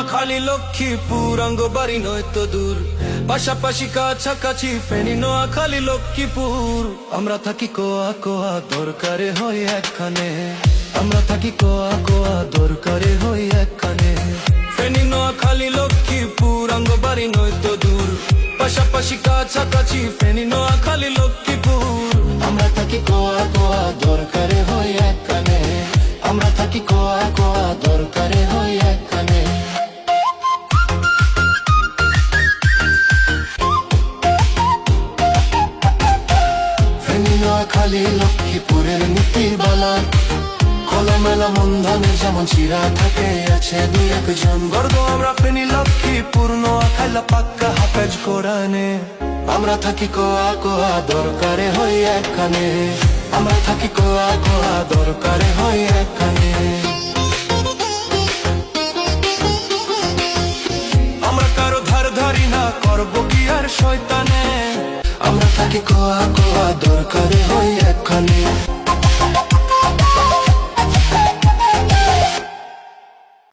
নোয়াখালী লক্ষ্মীপুর অঙ্গবাড়ি নয়তো দূর, পাশাপাশি কাছাকাছি ফেনী নোয়াখালী লক্ষ্মীপুর। আমরা থাকি কোয়া কোয়া দরকারে হই একখানে, আমরা থাকি কোয়া কোয়া দরকারে হই একখানে। ফেনী নোয়াখালী লক্ষ্মীপুর অঙ্গবাড়ি নয়তো দূর, পাশাপাশি কাছাকাছি ফেনী নোয়াখালী লক্ষ্মীপুর। আমরা থাকি কোয়া কোয়া দরকারে হই একখানে, আমরা থাকি কোয়া কোয়া দরকারে হই একখানে। ফেনী নোয়াখালী লক্ষ্মীপুরের নীতিবালা, খোলামেলা বন্ধনের যেমন চিরা থাকে আছে দুই একজন। গর্ব আমরা ফেনী লক্ষ্মীপুর নোয়াখালী পাক্কা হাফেজ কোরআনে। আমরা থাকি কোয়া কোয়া দরকারে হই একখানে, আমরা থাকি কোয়া কোয়া দরকারে হই একখানে। আমরা কারো ধার ধারি না, করব কি আর শয়তানে। আমরা থাকি কোয়া কোয়া দরকারে হই একখানে।